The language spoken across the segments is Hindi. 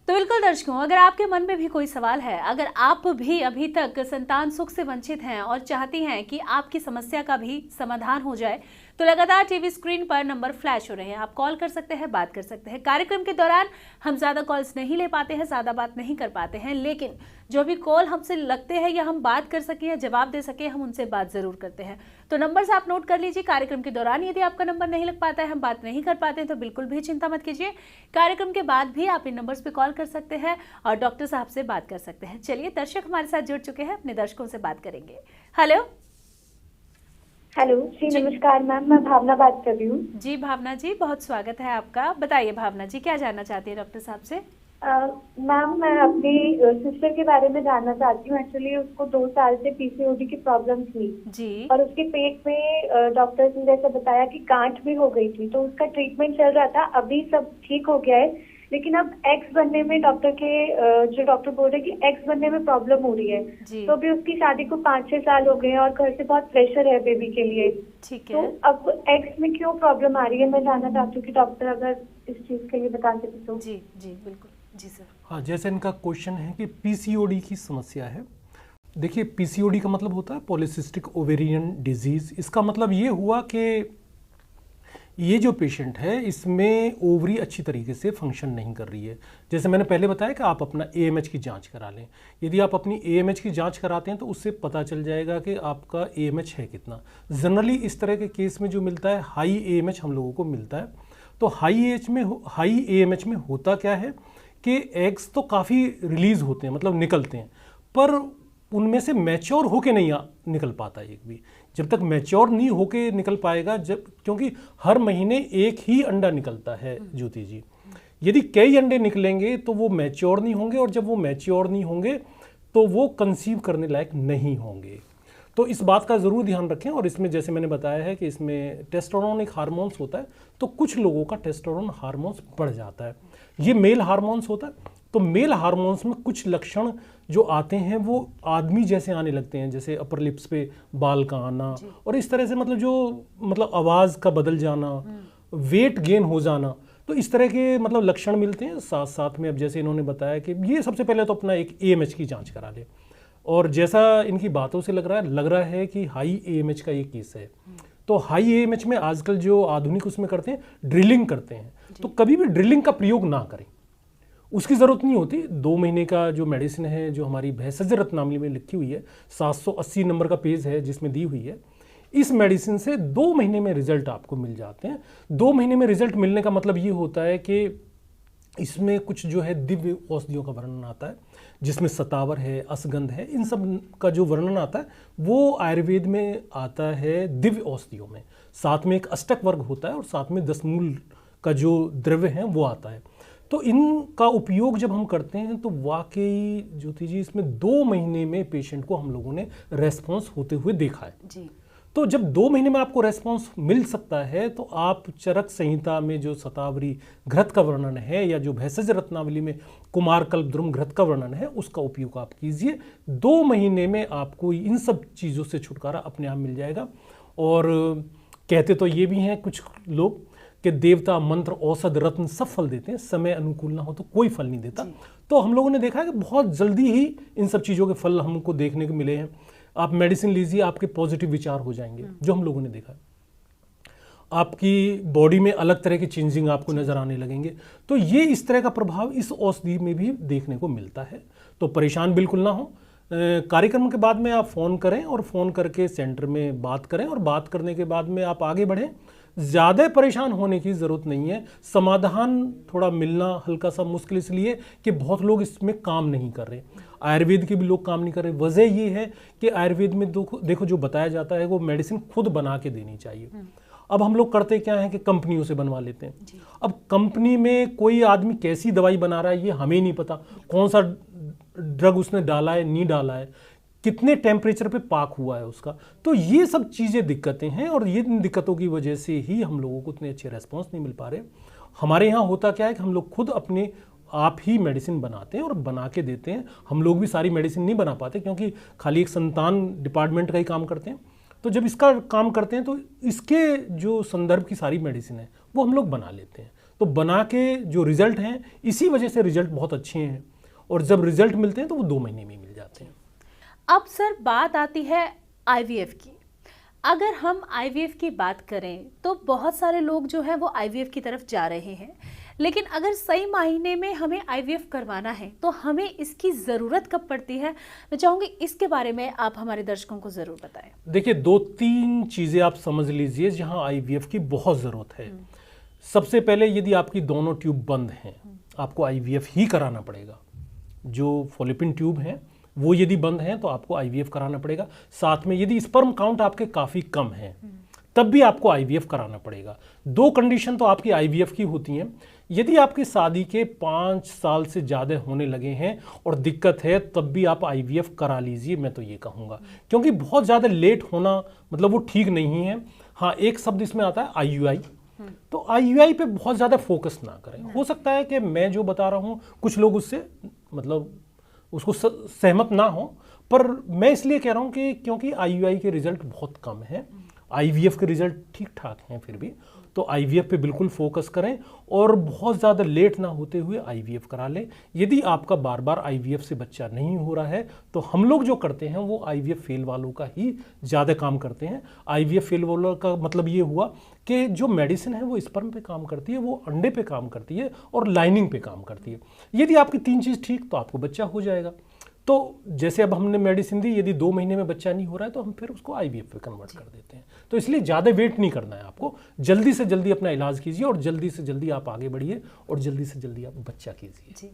तो बिल्कुल दर्शकों, अगर आपके मन में भी कोई सवाल है, अगर आप भी अभी तक संतान सुख से वंचित हैं और चाहती हैं कि आपकी समस्या का भी समाधान हो जाए, तो लगातार टीवी स्क्रीन पर नंबर फ्लैश हो रहे हैं। आप कॉल कर सकते हैं, बात कर सकते हैं। कार्यक्रम के दौरान हम ज़्यादा कॉल्स नहीं ले पाते हैं, ज़्यादा बात नहीं कर पाते हैं, लेकिन जो भी कॉल हमसे लगते हैं या हम बात कर सकें या जवाब दे सकें, हम उनसे बात ज़रूर करते हैं। तो नंबर्स आप नोट कर लीजिए। कार्यक्रम के दौरान यदि आपका नंबर नहीं लग पाता है, हम बात नहीं कर पाते हैं, तो बिल्कुल भी चिंता मत कीजिए। कार्यक्रम के बाद भी आप इन नंबर्स पर कॉल कर सकते हैं और डॉक्टर साहब से बात कर सकते हैं। चलिए, दर्शक हमारे साथ जुड़ चुके हैं, अपने दर्शकों से बात करेंगे। हेलो हेलो जी, नमस्कार मैम, मैं भावना बात कर रही हूँ। जी भावना जी, बहुत स्वागत है आपका। बताइए भावना जी, क्या जानना चाहती है डॉक्टर साहब से? मैम, मैं अपनी सिस्टर के बारे में जानना चाहती हूँ। एक्चुअली उसको 2 साल से पीसीओडी की प्रॉब्लम थी जी। और उसके पेट में डॉक्टर्स ने जैसे बताया कि गांठ भी हो गई थी, तो उसका ट्रीटमेंट चल रहा था। अभी सब ठीक हो गया है, लेकिन अब एग्स बनने में जो डॉक्टर बोल रहे हैं कि एग्स बनने में प्रॉब्लम हो रही है। तो अभी उसकी शादी को 5-6 साल हो गए हैं और घर से बहुत प्रेशर है बेबी के लिए। ठीक है। तो अब एग्स में क्यों प्रॉब्लम आ रही है, मैं जानना चाहती हूँ कि डॉक्टर अगर इस चीज के लिए बता सके तो। जी जी बिल्कुल। जी सर। हाँ, जैसे इनका क्वेश्चन है कि पीसीओडी की समस्या है। देखिए, पीसीओडी का मतलब होता है पॉलीसिस्टिक ओवेरियन डिजीज। इसका मतलब ये हुआ कि ये जो पेशेंट है, इसमें ओवरी अच्छी तरीके से फंक्शन नहीं कर रही है। जैसे मैंने पहले बताया कि आप अपना एएमएच की जांच करा लें। यदि आप अपनी एएमएच की जांच कराते हैं तो उससे पता चल जाएगा कि आपका एएमएच है कितना। जनरली इस तरह के केस में जो मिलता है, हाई एएमएच हम लोगों को मिलता है। तो हाई एएमएच में होता क्या है कि एग्स तो काफ़ी रिलीज होते हैं, मतलब निकलते हैं, पर उनमें से मैच्योर होके नहीं निकल पाता एक भी। जब तक मैच्योर नहीं होके निकल पाएगा, क्योंकि हर महीने एक ही अंडा निकलता है ज्योति जी। यदि कई अंडे निकलेंगे तो वो मैच्योर नहीं होंगे, और जब वो मैच्योर नहीं होंगे तो वो कंसीव करने लायक नहीं होंगे। तो इस बात का ज़रूर ध्यान रखें। और इसमें जैसे मैंने बताया है कि इसमें टेस्टोस्टेरोन एक हार्मोन्स होता है, तो कुछ लोगों का टेस्टोस्टेरोन हार्मोन्स बढ़ जाता है। ये मेल हार्मोन्स होता है। तो मेल हार्मोन्स में कुछ लक्षण जो आते हैं वो आदमी जैसे आने लगते हैं, जैसे अपर लिप्स पे बाल का आना, और इस तरह से मतलब आवाज़ का बदल जाना, वेट गेन हो जाना। तो इस तरह के मतलब लक्षण मिलते हैं। साथ साथ में अब जैसे इन्होंने बताया कि ये सबसे पहले तो अपना एक एएमएच की जांच करा ले, और जैसा इनकी बातों से लग रहा है कि हाई एएमएच का ये केस है। तो हाई एएमएच में आजकल जो आधुनिक उसमें करते हैं, ड्रिलिंग करते हैं। तो कभी भी ड्रिलिंग का प्रयोग ना करें, उसकी ज़रूरत नहीं होती। 2 महीने का जो मेडिसिन है, जो हमारी भेषज रत्नावली में लिखी हुई है, 780 नंबर का पेज है जिसमें दी हुई है, इस मेडिसिन से 2 महीने में रिजल्ट आपको मिल जाते हैं। 2 महीने में रिजल्ट मिलने का मतलब ये होता है कि इसमें कुछ जो है दिव्य औषधियों का वर्णन आता है, जिसमें सतावर है, असगंध है, इन सब का जो वर्णन आता है वो आयुर्वेद में आता है दिव्य औषधियों में। साथ में एक अष्टक वर्ग होता है और साथ में 10 मूल का जो द्रव्य है वो आता है। तो इनका उपयोग जब हम करते हैं तो वाकई ज्योति जी इसमें 2 महीने में पेशेंट को हम लोगों ने रेस्पॉन्स होते हुए देखा है जी। तो जब 2 महीने में आपको रेस्पॉन्स मिल सकता है तो आप चरक संहिता में जो शतावरी घृत का वर्णन है या जो भेषज रत्नावली में कुमारकल्प द्रुम घृत का वर्णन है उसका उपयोग आप कीजिए। 2 महीने में आपको इन सब चीज़ों से छुटकारा अपने आप मिल जाएगा। और कहते तो ये भी हैं कुछ लोग कि देवता मंत्र औषध रत्न सब फल देते हैं, समय अनुकूल ना हो तो कोई फल नहीं देता। तो हम लोगों ने देखा है कि बहुत जल्दी ही इन सब चीज़ों के फल हमको देखने को मिले हैं। आप मेडिसिन लीजिए, आपके पॉजिटिव विचार हो जाएंगे, जो हम लोगों ने देखा है। आपकी बॉडी में अलग तरह की चेंजिंग आपको नजर आने लगेंगे। तो ये इस तरह का प्रभाव इस औषधि में भी देखने को मिलता है। तो परेशान बिल्कुल ना हो। कार्यक्रम के बाद में आप फ़ोन करें और फ़ोन करके सेंटर में बात करें, और बात करने के बाद में आप आगे बढ़ें। ज़्यादा परेशान होने की ज़रूरत नहीं है। समाधान थोड़ा मिलना हल्का सा मुश्किल इसलिए कि बहुत लोग इसमें काम नहीं कर रहे, आयुर्वेद के भी लोग काम नहीं कर रहे। वजह ये है कि आयुर्वेद में देखो जो बताया जाता है वो मेडिसिन खुद बना के देनी चाहिए। अब हम लोग करते क्या है कि कंपनियों से बनवा लेते हैं। अब कंपनी में कोई आदमी कैसी दवाई बना रहा है ये हमें नहीं पता, कौन सा ड्रग उसने डाला है नहीं डाला है, कितने टेम्परेचर पे पाक हुआ है उसका। तो ये सब चीज़ें दिक्कतें हैं, और ये दिक्कतों की वजह से ही हम लोगों को इतने अच्छे रेस्पॉन्स नहीं मिल पा रहे। हमारे यहाँ होता क्या है कि हम लोग खुद अपने आप ही मेडिसिन बनाते हैं और बना के देते हैं। हम लोग भी सारी मेडिसिन नहीं बना पाते क्योंकि खाली एक संतान डिपार्टमेंट का ही काम करते हैं। तो जब इसका काम करते हैं तो इसके जो संदर्भ की सारी मेडिसिन है वो हम लोग बना लेते हैं। तो बना के जो रिजल्ट हैं, इसी वजह से रिजल्ट बहुत अच्छे हैं, और जब रिजल्ट मिलते हैं तो वो 2 महीने में मिल जाते हैं। अब सर बात आती है आईवीएफ की। अगर हम आईवीएफ की बात करें तो बहुत सारे लोग जो है वो आईवीएफ की तरफ जा रहे हैं, लेकिन अगर सही मायने में हमें आईवीएफ करवाना है तो हमें इसकी ज़रूरत कब पड़ती है? मैं चाहूँगी इसके बारे में आप हमारे दर्शकों को ज़रूर बताएं। देखिए, 2-3 चीज़ें आप समझ लीजिए जहाँ आईवीएफ की बहुत ज़रूरत है। सबसे पहले, यदि आपकी दोनों ट्यूब बंद हैं, आपको आईवीएफ ही कराना पड़ेगा। जो फॉलिपिन ट्यूब हैं वो यदि बंद हैं तो आपको आईवीएफ कराना पड़ेगा। साथ में यदि स्पर्म काउंट आपके काफ़ी कम है तब भी आपको आईवीएफ कराना पड़ेगा। 2 कंडीशन तो आपकी आईवीएफ की होती हैं। यदि आपकी शादी के 5 साल से ज़्यादा होने लगे हैं और दिक्कत है, तब भी आप आईवीएफ करा लीजिए, मैं तो ये कहूँगा, क्योंकि बहुत ज़्यादा लेट होना मतलब वो ठीक नहीं है। हाँ, एक शब्द इसमें आता है आईयूआई, तो आईयूआई पे बहुत ज़्यादा फोकस ना करें। हो सकता है कि मैं जो बता रहा हूँ कुछ लोग उससे मतलब उसको सहमत ना हो, पर मैं इसलिए कह रहा हूँ कि क्योंकि आईयूआई के रिजल्ट बहुत कम हैं, आईवीएफ के रिजल्ट ठीक ठाक हैं फिर भी, तो आईवीएफ पे बिल्कुल फोकस करें और बहुत ज़्यादा लेट ना होते हुए आईवीएफ करा लें। यदि आपका बार बार आईवीएफ से बच्चा नहीं हो रहा है तो हम लोग जो करते हैं वो आईवीएफ फेल वालों का ही ज़्यादा काम करते हैं। आईवीएफ फेल वालों का मतलब ये हुआ कि जो मेडिसिन है वो स्पर्म पे काम करती है, वो अंडे पे काम करती है और लाइनिंग पे काम करती है। यदि आपकी 3 चीज़ ठीक तो आपको बच्चा हो जाएगा। तो जैसे अब हमने मेडिसिन दी, यदि 2 महीने में बच्चा नहीं हो रहा है तो हम फिर उसको आईवीएफ पे कन्वर्ट कर देते हैं। तो इसलिए ज़्यादा वेट नहीं करना है आपको, जल्दी से जल्दी अपना इलाज कीजिए और जल्दी से जल्दी आप आगे बढ़िए और जल्दी से जल्दी आप बच्चा कीजिए। जी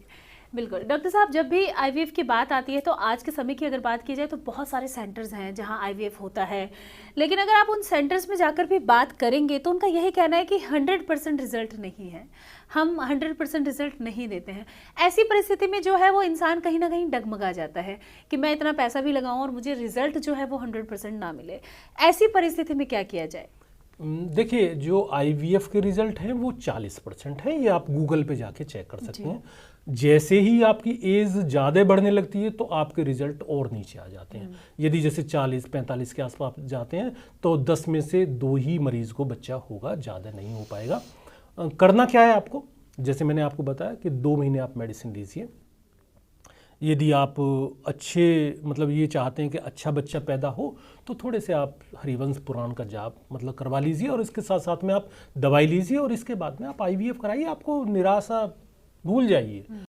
बिल्कुल। डॉक्टर साहब, जब भी आईवीएफ की बात आती है तो आज के समय की अगर बात की जाए तो बहुत सारे सेंटर्स हैं जहां आईवीएफ होता है, लेकिन अगर आप उन सेंटर्स में जाकर भी बात करेंगे तो उनका यही कहना है कि 100% रिजल्ट नहीं है, हम 100% रिजल्ट नहीं देते हैं। ऐसी परिस्थिति में जो है वो इंसान कहीं ना कहीं डगमगा जाता है कि मैं इतना पैसा भी लगाऊं और मुझे रिजल्ट जो है वो 100% ना मिले। ऐसी परिस्थिति में क्या किया जाए? देखिए, जो आईवीएफ के रिजल्ट हैं वो 40% है, ये आप गूगल पे जाके चेक कर सकते हैं। जैसे ही आपकी एज ज़्यादा बढ़ने लगती है तो आपके रिजल्ट और नीचे आ जाते हैं। यदि जैसे 40-45 के आसपास जाते हैं तो 10 में से 2 ही मरीज को बच्चा होगा, ज़्यादा नहीं हो पाएगा। करना क्या है आपको, जैसे मैंने आपको बताया कि 2 महीने आप मेडिसिन लीजिए। यदि आप अच्छे मतलब ये चाहते हैं कि अच्छा बच्चा पैदा हो तो थोड़े से आप हरिवंश पुराण का जाप मतलब करवा लीजिए और इसके साथ साथ में आप दवाई लीजिए और इसके बाद में आप आईवीएफ कराइए। आपको निराशा भूल जाइए।